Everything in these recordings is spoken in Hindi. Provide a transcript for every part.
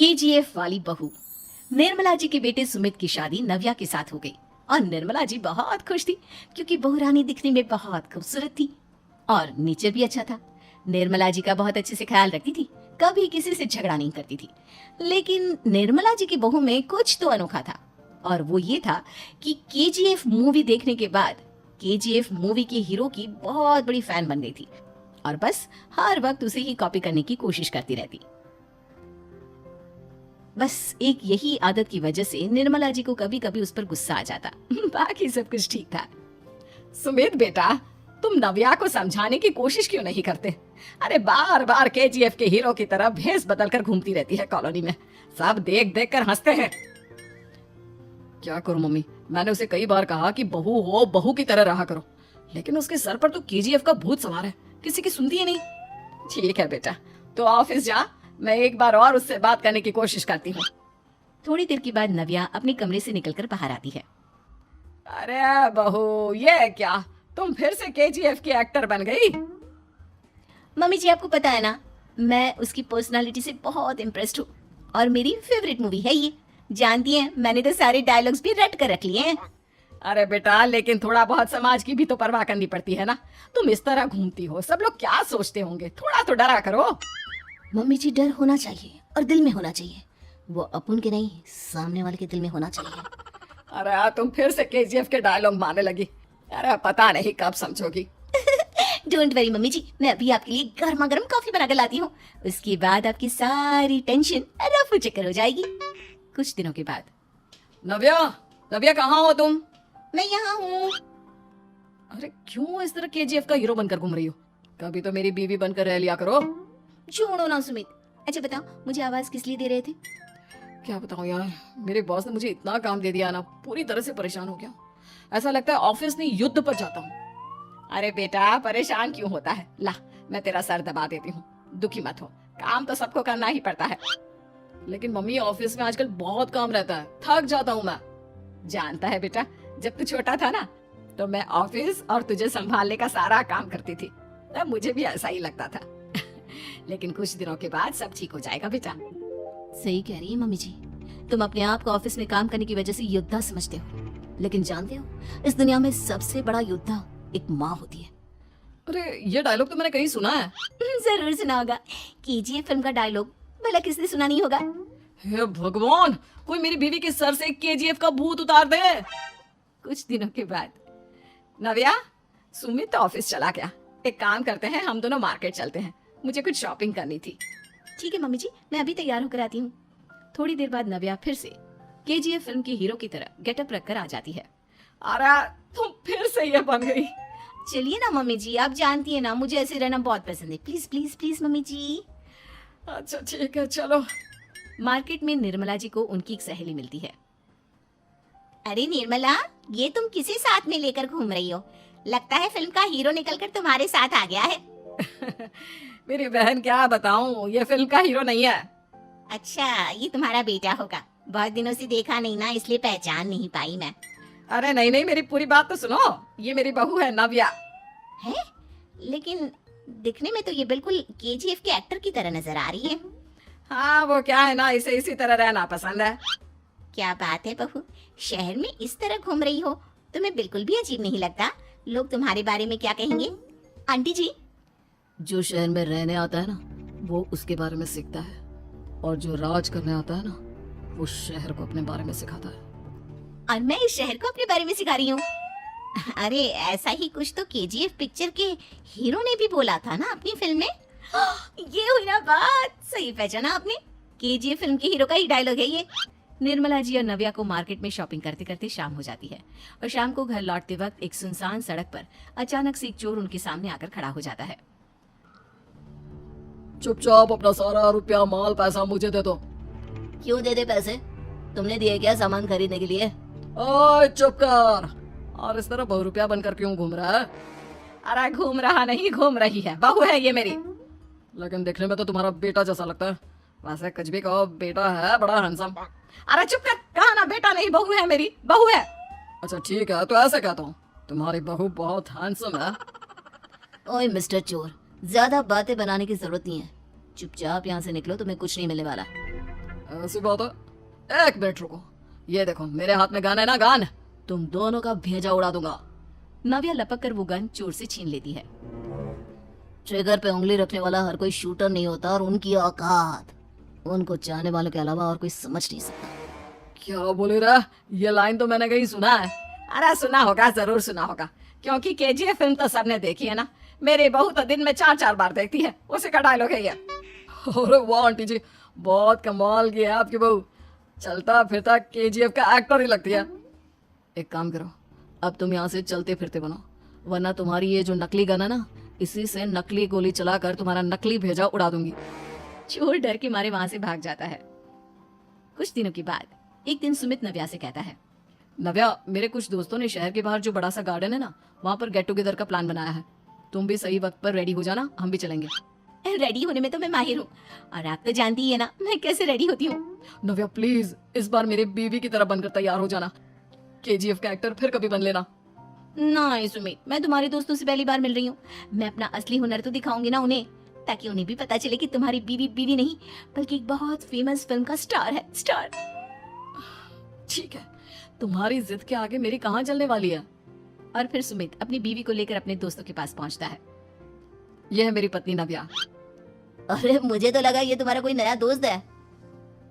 केजीएफ वाली बहू। निर्मला जी के बेटे सुमित की शादी नव्या के साथ हो गई और निर्मला जी बहुत खुश थी क्योंकि बहू रानी दिखने में बहुत खूबसूरत थी और नेचर भी अच्छा था। निर्मला जी का बहुत अच्छे से ख्याल रखती थी, कभी किसी से झगड़ा नहीं करती थी। लेकिन निर्मला जी की बहू में कुछ तो अनोखा था और वो ये था कि केजीएफ मूवी देखने के बाद केजीएफ मूवी के हीरो की बहुत बड़ी फैन बन गई थी और बस हर वक्त उसे ही कॉपी करने की कोशिश करती रहती। बस एक यही आदत की वजह से निर्मला जी को कभी कभी उस पर गुस्सा आ जाता। बाकी सब कुछ ठीक था। सुमित बेटा, तुम नव्या को समझाने की कोशिश क्यों नहीं करते? अरे बार बार केजीएफ के हीरो की तरह भेस बदलकर घूमती रहती है कॉलोनी में, सब देख देख कर हंसते हैं। क्या करूं मम्मी, मैंने उसे कई बार कहा कि बहू हो, बहू की तरह रहा करो, लेकिन उसके सर पर तो केजीएफ का भूत सवार है, किसी की सुनती ही नहीं। ठीक है बेटा, तो ऑफिस जा, मैं एक बार और उससे बात करने की कोशिश करती हूँ। थोड़ी देर के बाद नव्या अपने कमरे से निकलकर बाहर आती है। अरे बहू, ये क्या, तुम फिर से केजीएफ की एक्टर बन गई? मम्मी जी, आपको पता है ना, मैं उसकी पर्सनालिटी से बहुत इम्प्रेस्ड हूँ और मेरी फेवरेट मूवी है ये। जानती हैं, मैंने तो सारे डायलॉग्स भी रट कर रख लिए हैं। अरे बेटा, लेकिन थोड़ा बहुत समाज की भी तो परवाह करनी पड़ती है ना। तुम इस तरह घूमती हो, सब लोग क्या सोचते होंगे, थोड़ा तो डरा करो। मम्मी जी, डर होना चाहिए और दिल में होना चाहिए, वो अपन के नहीं, सामने वाले के दिल में होना चाहिए। अरे तुम फिर से केजीएफ के डायलॉग मारने लगी। अरे पता नहीं कब समझोगी। डोंट वरी मम्मी जी, मैं अभी आपके लिए गर्मा गर्म कॉफी बना कर लाती हूँ, उसके बाद आपकी सारी टेंशन रफू चक्कर हो जाएगी। कुछ दिनों के बाद। नव्या, नव्या कहाँ हो तुम? मैं यहाँ हूँ। अरे क्यों इस तरह केजीएफ का हीरो बनकर घूम रही हो? कभी तो मेरी बीवी बनकर रह लिया करो। छोड़ो ना सुमित। अच्छा बताओ, मुझे आवाज किस लिए दे रहे थे? क्या बताऊं यार, मेरे बॉस ने मुझे इतना काम दे दिया ना, पूरी तरह से परेशान हो गया। ऐसा लगता है ऑफिस नहीं युद्ध पर जाता हूँ। अरे बेटा, परेशान क्यों होता है, ला मैं तेरा सर दबा देती हूँ, दुखी मत हो, काम तो सबको करना ही पड़ता है। लेकिन मम्मी, ऑफिस में आजकल बहुत काम रहता है, थक जाता हूँ मैं। जानता है बेटा, जब तू छोटा था ना, तो मैं ऑफिस और तुझे संभालने का सारा काम करती थी, तब मुझे भी ऐसा ही लगता था। लेकिन कुछ दिनों के बाद सब ठीक हो जाएगा बेटा। सही कह रही है मम्मी जी, तुम अपने आप को ऑफिस में काम करने की वजह से योद्धा समझते हो, लेकिन जानते हो, इस दुनिया में सबसे बड़ा योद्धा एक माँ होती है। अरे ये डायलॉग तो मैंने कहीं सुना है। जरूर सुना होगा, केजीएफ फिल्म का डायलॉग, भला किसने सुना नहीं होगा। हे भगवान, कोई मेरी बीवी के सर से केजीएफ का भूत उतार दे। कुछ दिनों के बाद। नव्या, सुमित तो ऑफिस चला गया, एक काम करते हैं, हम दोनों मार्केट चलते हैं, मुझे कुछ शॉपिंग करनी थी। ठीक है मम्मी जी, मैं अभी तैयार होकर आती हूँ। थोड़ी देर बाद नव्या फिर से केजीएफ फिल्म के हीरो की तरह गेटअप रखकर आ जाती है। अरे तुम फिर से ये बन गई। चलिए ना मम्मी जी, आप जानती है ना, मुझे ऐसे रहना बहुत पसंद है। प्लीज प्लीज प्लीज मम्मी जी। अच्छा ठीक है, चलो। मार्केट में निर्मला जी को उनकी एक सहेली मिलती है। अरे निर्मला, ये तुम किसे साथ में लेकर घूम रही हो? लगता है फिल्म का हीरो निकलकर तुम्हारे साथ आ गया है। मेरी बहन, क्या बताऊं, ये फिल्म का हीरो नहीं है। अच्छा, ये तुम्हारा बेटा होगा, बहुत दिनों से देखा नहीं ना, इसलिए पहचान नहीं पाई मैं। अरे नहीं नहीं, मेरी पूरी बात तो सुनो, ये मेरी बहू है नव्या। है? लेकिन दिखने में तो ये बिल्कुल केजीएफ के एक्टर की तरह नजर आ रही है। हाँ, वो क्या है ना, इसे इसी तरह रहना पसंद है। क्या बात है बहू, शहर में इस तरह घूम रही हो, तुम्हें बिल्कुल भी अजीब नहीं लगता? लोग तुम्हारे बारे में क्या कहेंगे? आंटी जी, जो शहर में रहने आता है ना, वो उसके बारे में सीखता है, और जो राज करने आता है ना, वो शहर को अपने बारे में सिखाता है। और मैं इस शहर को अपने बारे में सिखा रही हूँ। अरे ऐसा ही कुछ तो केजीएफ पिक्चर के हीरो ने भी बोला था ना अपनी फिल्म में। ये हुई ना बात, सही पहचाना आपने, केजीएफ फिल्म के हीरो का ही डायलॉग है ये। निर्मला जी और नव्या को मार्केट में शॉपिंग करते करते शाम हो जाती है और शाम को घर लौटते वक्त एक सुनसान सड़क पर अचानक से एक चोर उनके सामने आकर खड़ा हो जाता है। चुपचाप अपना सारा रुपया, माल, पैसा मुझे दे दो। क्यों दे दे पैसे? तुमने दिए क्या सामान खरीदने के लिए? ओए चुप कर, और इस तरह बहुरुपया बनकर क्यों घूम रहा है? अरे घूम रहा नहीं, घूम रही है, बहू है ये मेरी। लेकिन देखने में तो तुम्हारा बेटा जैसा लगता है। वैसे कुछ भी कहो, बेटा है बड़ा हैंडसम। अरे चुप कर, कहा ना बेटा नहीं, बहू है मेरी, बहू है। अच्छा ठीक है, तो ऐसे कहता हूँ, तुम्हारी बहू बहुत हैंडसम है। ओए मिस्टर चोर, ज्यादा बातें बनाने की जरूरत नहीं है, चुपचाप यहाँ से निकलो, तुम्हें कुछ नहीं मिलने वाला। ऐसी बात है, एक मिनट रुको, ये देखो मेरे हाथ में गन है ना, गन, तुम दोनों का भेजा उड़ा दूंगा। नव्या लपक कर वो गन चोर से छीन लेती है। ट्रिगर पे उंगली रखने वाला हर कोई शूटर नहीं होता, और उनकी औकात उनको चाहने वालों के अलावा और कोई समझ नहीं सकता। क्या बोले रहा, ये लाइन तो मैंने कहीं सुना है। अरे सुना होगा, जरूर सुना होगा, क्योंकि केजीएफ फिल्म तो सबने देखी है ना। मेरी बहू तो दिन में 4-4 बार देखती है, उसी का डायलॉग है ये। अरे वाह आंटी जी, बहुत कमाल की है आपकी बहू, चलता फिरता केजीएफ का एक्टर ही लगती है। एक काम करो, अब तुम यहाँ से चलते फिरते बनो, वरना तुम्हारी ये जो नकली गन है ना, इसी से नकली गोली चलाकर तुम्हारा नकली भेजा उड़ा दूंगी। चोर डर के मारे वहां से भाग जाता है। कुछ दिनों के बाद एक दिन सुमित नव्या से कहता है, नव्या, मेरे कुछ दोस्तों ने शहर के बाहर जो बड़ा सा गार्डन है ना, वहाँ पर गेट टुगेदर का प्लान बनाया है। तुम भी सही वक्त पर रेडी हो जाना, हम भी चलेंगे। रेडी होने में तो मैं माहिर हूँ, और आप तो जानती ही है ना मैं कैसे रेडी होती हूँ। नव्या प्लीज, इस बार मेरी बीवी की तरह बनकर तैयार हो जाना, केजीएफ का एक्टर फिर कभी बन लेना। नहीं सुमित, मैं तुम्हारे दोस्तों से पहली बार मिल रही हूँ, मैं अपना असली हुनर तो दिखाऊंगी ना उन्हें, ताकि उन्हें भी पता चले कि तुम्हारी बीवी बीवी नहीं बल्कि एक बहुत फेमस फिल्म का स्टार है, स्टार। ठीक है, तुम्हारी जिद के आगे मेरी कहाँ चलने वाली है। और फिर सुमित अपनी बीवी को लेकर अपने दोस्तों के पास पहुंचता है। यह है मेरी पत्नी नव्या। अरे मुझे तो लगा ये तुम्हारा कोई नया दोस्त है।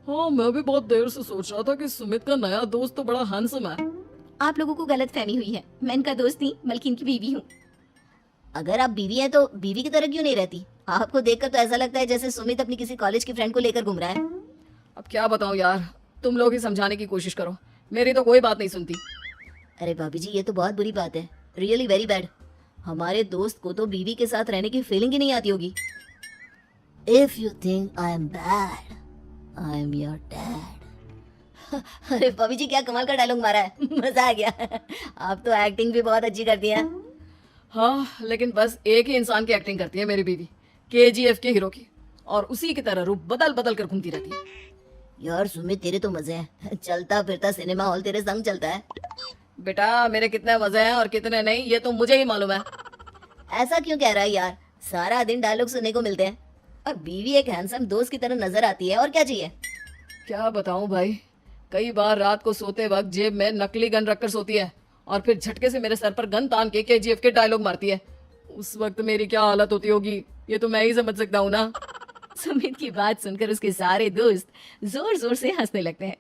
हाँ, मैं भी बहुत देर से सोच रहा था कि सुमित का नया दोस्त तो बड़ा हैंडसम है। आप लोगों को गलत फहमी हुई है, मैं इनका दोस्त नहीं बल्कि इनकी बीवी हूँ। अगर आप बीवी हैं तो बीवी की तरह क्यों नहीं रहती? आपको देखकर तो ऐसा लगता है जैसे सुमित अपनी किसी कॉलेज की फ्रेंड को लेकर घूम रहा है। अब क्या बताऊं यार, तुम लोग ही समझाने की कोशिश करो, मेरी तो कोई बात नहीं सुनती। अरे भाभी जी, ये तो बहुत बुरी बात है, रियली वेरी बैड। हमारे दोस्त को तो बीवी के साथ रहने की फीलिंग ही नहीं आती होगी। If you think I am bad, I am your dad. अरे भाभी जी, क्या कमाल का डायलॉग मारा है, मजा आ गया। आप तो एक्टिंग भी बहुत अच्छी करती हैं। हाँ, लेकिन बस एक ही इंसान की एक्टिंग करती है मेरी बीवी, केजीएफ के हीरो की, और उसी की तरह रूप बदल बदल कर घूमती रहती है। यार सुमित, तेरे तो मजे हैं, चलता फिरता सिनेमा हॉल तेरे संग चलता है। बेटा, मेरे कितने मजे हैं और कितने नहीं ये तो मुझे ही मालूम है। ऐसा क्यों कह रहा है यार, सारा दिन डायलॉग सुनने को मिलते हैं, और बीवी एक हैंडसम दोस्त की तरह नजर आती है, और क्या चाहिए। क्या बताऊं भाई, कई बार रात को सोते वक्त जेब में नकली गन रखकर सोती है, और फिर झटके से मेरे सर पर गन तान के केजीएफ के डायलॉग मारती है। उस वक्त मेरी क्या हालत होती होगी ये तो मैं ही समझ सकता हूँ ना। सुमित की बात सुनकर उसके सारे दोस्त जोर जोर से हंसने लगते हैं।